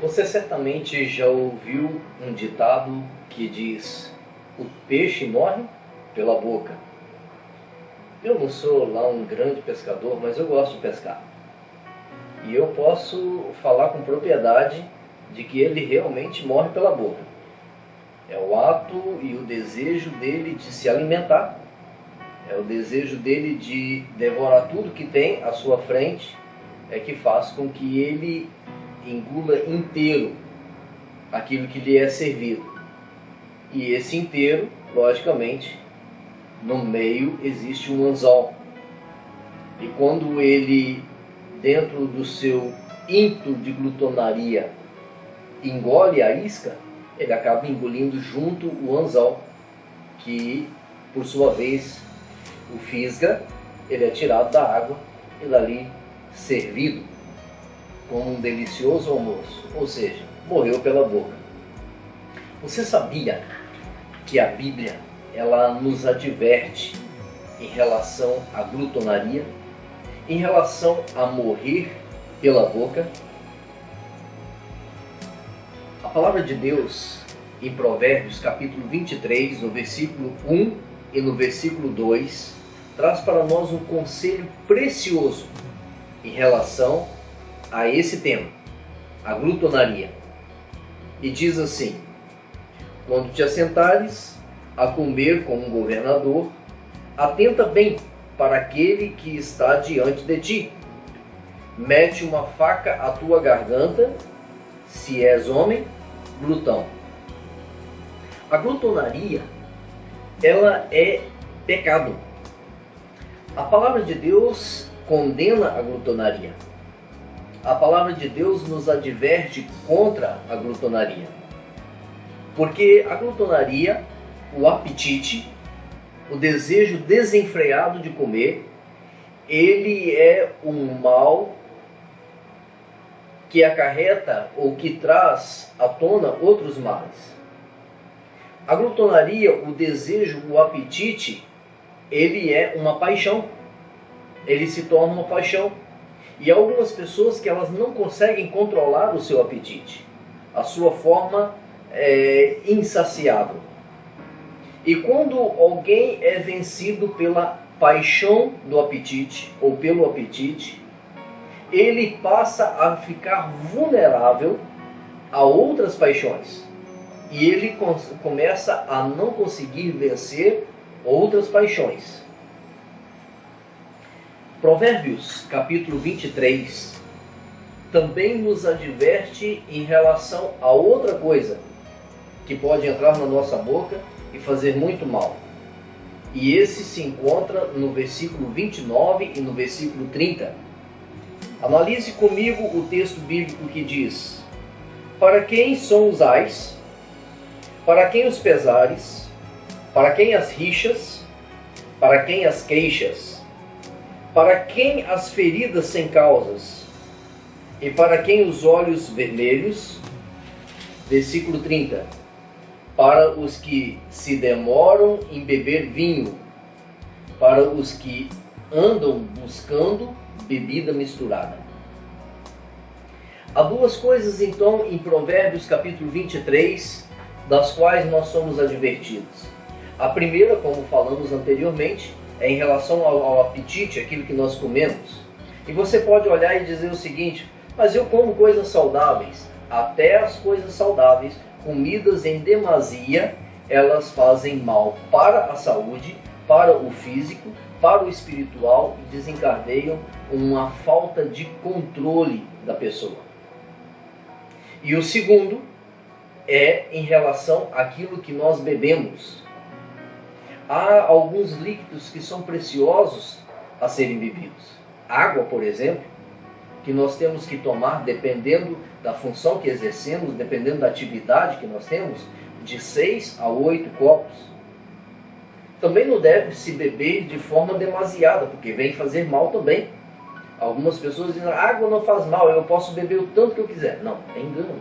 Você certamente já ouviu um ditado que diz: o peixe morre pela boca. Eu não sou lá um grande pescador, mas eu gosto de pescar. E eu posso falar com propriedade de que ele realmente morre pela boca. É o ato e o desejo dele de se alimentar. É o desejo dele de devorar tudo que tem à sua frente, é que faz com que ele engula inteiro aquilo que lhe é servido. E esse inteiro, logicamente, no meio existe um anzol. E quando ele, dentro do seu ímpeto de glutonaria, engole a isca, ele acaba engolindo junto o anzol, que, por sua vez, o fisga, ele é tirado da água e dali servido como um delicioso almoço, ou seja, morreu pela boca. Você sabia que a Bíblia ela nos adverte em relação à glutonaria, em relação a morrer pela boca? A palavra de Deus, em Provérbios capítulo 23, no versículo 1 e no versículo 2, traz para nós um conselho precioso em relação a esse tema, a glutonaria. E diz assim: quando te assentares a comer com um governador, atenta bem para aquele que está diante de ti. Mete uma faca à tua garganta, se és homem, glutão. A glutonaria, ela é pecado. A palavra de Deus condena a glutonaria. A palavra de Deus nos adverte contra a glutonaria. Porque a glutonaria, o apetite, o desejo desenfreado de comer, ele é um mal que acarreta ou que traz à tona outros males. A glutonaria, o desejo, o apetite, ele é uma paixão. Ele se torna uma paixão. E há algumas pessoas que elas não conseguem controlar o seu apetite, a sua forma insaciável. E quando alguém é vencido pela paixão do apetite ou pelo apetite, ele passa a ficar vulnerável a outras paixões. E ele começa a não conseguir vencer outras paixões. Provérbios capítulo 23 também nos adverte em relação a outra coisa que pode entrar na nossa boca e fazer muito mal. E esse se encontra no versículo 29 e no versículo 30. Analise comigo o texto bíblico que diz: para quem são os ais, para quem os pesares, para quem as rixas, para quem as queixas, para quem as feridas sem causas, e para quem os olhos vermelhos? Versículo 30. Para os que se demoram em beber vinho, para os que andam buscando bebida misturada. Há duas coisas então em Provérbios capítulo 23, das quais nós somos advertidos. A primeira, como falamos anteriormente, é em relação ao apetite, aquilo que nós comemos. E você pode olhar e dizer o seguinte: mas eu como coisas saudáveis. Até as coisas saudáveis, comidas em demasia, elas fazem mal para a saúde, para o físico, para o espiritual e desencadeiam uma falta de controle da pessoa. E o segundo é em relação àquilo que nós bebemos. Há alguns líquidos que são preciosos a serem bebidos. Água, por exemplo, que nós temos que tomar dependendo da função que exercemos, dependendo da atividade que nós temos, de 6 a 8 copos. Também não deve se beber de forma demasiada, porque vem fazer mal também. Algumas pessoas dizem: a água não faz mal, eu posso beber o tanto que eu quiser. Não, é engano.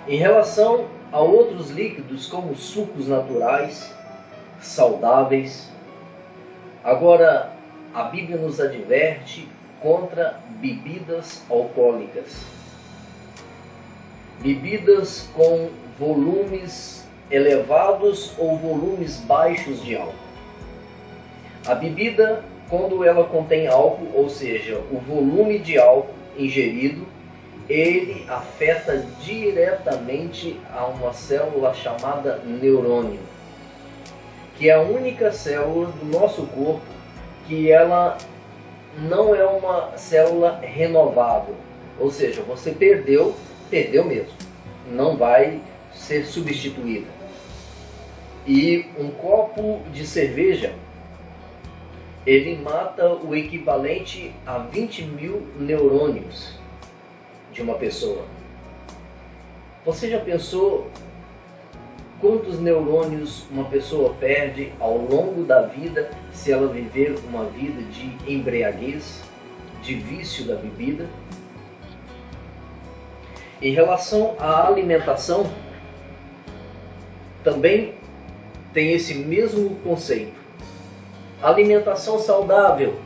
Em relação a outros líquidos, como sucos naturais, saudáveis, agora a Bíblia nos adverte contra bebidas alcoólicas. bebidas com volumes elevados ou volumes baixos de álcool. A bebida, quando ela contém álcool, ou seja, o volume de álcool ingerido, ele afeta diretamente a uma célula chamada neurônio, que é a única célula do nosso corpo que ela não é uma célula renovável. Ou seja, você perdeu mesmo, não vai ser substituída. E um copo de cerveja, ele mata o equivalente a 20 mil neurônios de uma pessoa. Você já pensou quantos neurônios uma pessoa perde ao longo da vida se ela viver uma vida de embriaguez, de vício da bebida? Em relação à alimentação, também tem esse mesmo conceito. Alimentação saudável.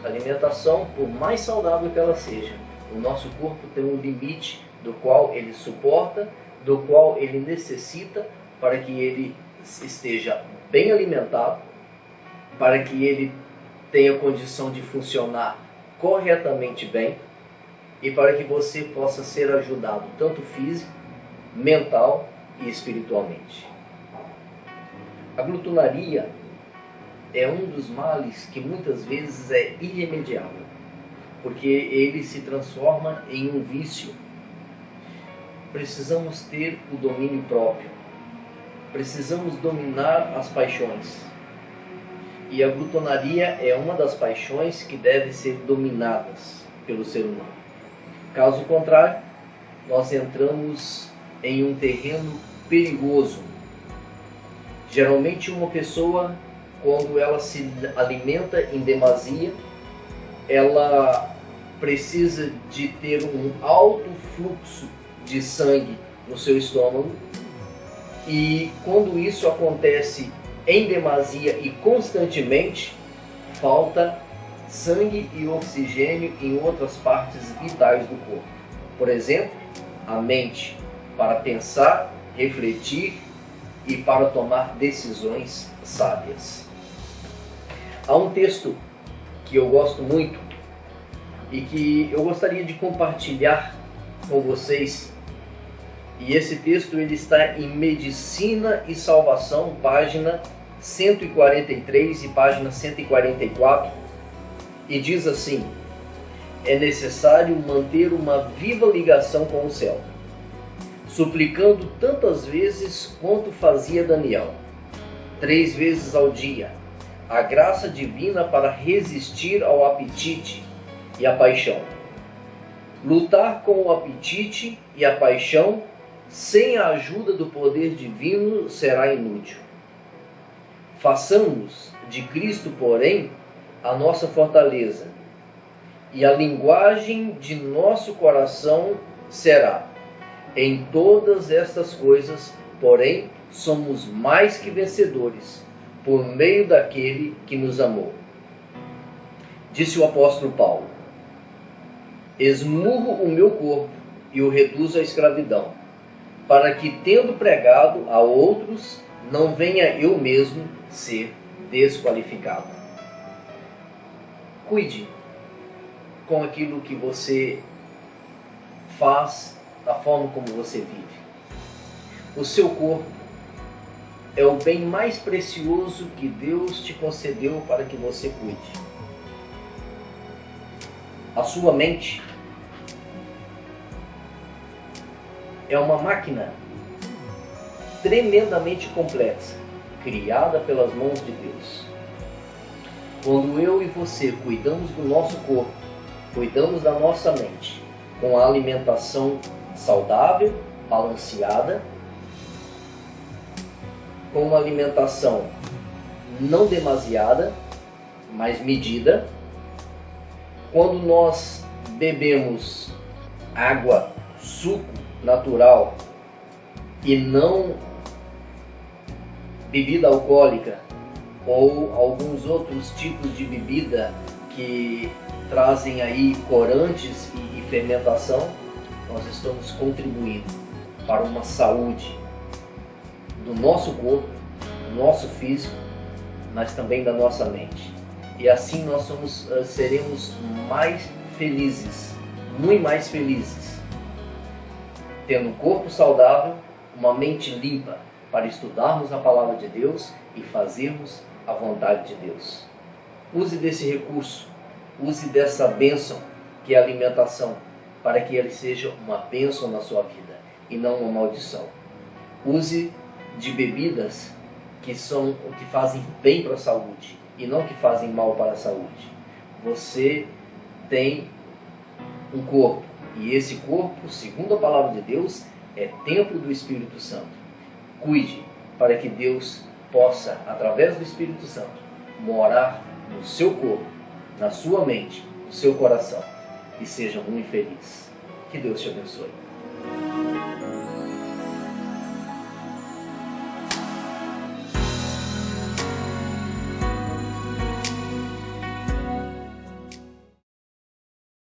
Alimentação, por mais saudável que ela seja, o nosso corpo tem um limite do qual ele suporta, do qual ele necessita para que ele esteja bem alimentado, para que ele tenha condição de funcionar corretamente bem e para que você possa ser ajudado tanto físico, mental e espiritualmente. A glutonaria é um dos males que muitas vezes é irremediável, porque ele se transforma em um vício. Precisamos ter o domínio próprio, precisamos dominar as paixões. E a glutonaria é uma das paixões que devem ser dominadas pelo ser humano. Caso contrário, nós entramos em um terreno perigoso. Geralmente uma pessoa, quando ela se alimenta em demasia, ela precisa de ter um alto fluxo de sangue no seu estômago, e quando isso acontece em demasia e constantemente, falta sangue e oxigênio em outras partes vitais do corpo. Por exemplo, a mente, para pensar, refletir e para tomar decisões sábias. Há um texto que eu gosto muito e que eu gostaria de compartilhar com vocês. E esse texto ele está em Medicina e Salvação, página 143 e página 144, e diz assim: é necessário manter uma viva ligação com o céu, suplicando tantas vezes quanto fazia Daniel, 3 vezes ao dia, a graça divina para resistir ao apetite e à paixão. Lutar com o apetite e a paixão sem a ajuda do poder divino será inútil. Façamos de Cristo, porém, a nossa fortaleza, e a linguagem de nosso coração será: em todas estas coisas, porém, somos mais que vencedores, por meio daquele que nos amou. Disse o apóstolo Paulo: esmurro o meu corpo e o reduzo à escravidão, para que, tendo pregado a outros, não venha eu mesmo ser desqualificado. Cuide com aquilo que você faz, da forma como você vive. O seu corpo é o bem mais precioso que Deus te concedeu para que você cuide. A sua mente é uma máquina tremendamente complexa, criada pelas mãos de Deus. Quando eu e você cuidamos do nosso corpo, cuidamos da nossa mente, com a alimentação saudável, balanceada, com uma alimentação não demasiada, mas medida, quando nós bebemos água, suco natural e não bebida alcoólica ou alguns outros tipos de bebida que trazem aí corantes e fermentação, nós estamos contribuindo para uma saúde do nosso corpo, do nosso físico, mas também da nossa mente. E assim nós seremos mais felizes, muito mais felizes, tendo um corpo saudável, uma mente limpa, para estudarmos a palavra de Deus e fazermos a vontade de Deus. Use desse recurso, use dessa bênção que é a alimentação, para que ele seja uma bênção na sua vida e não uma maldição. Use de bebidas que fazem bem para a saúde e não que fazem mal para a saúde. Você tem um corpo, e esse corpo, segundo a palavra de Deus, é templo do Espírito Santo. Cuide para que Deus possa, através do Espírito Santo, morar no seu corpo, na sua mente, no seu coração, e seja muito feliz. Que Deus te abençoe.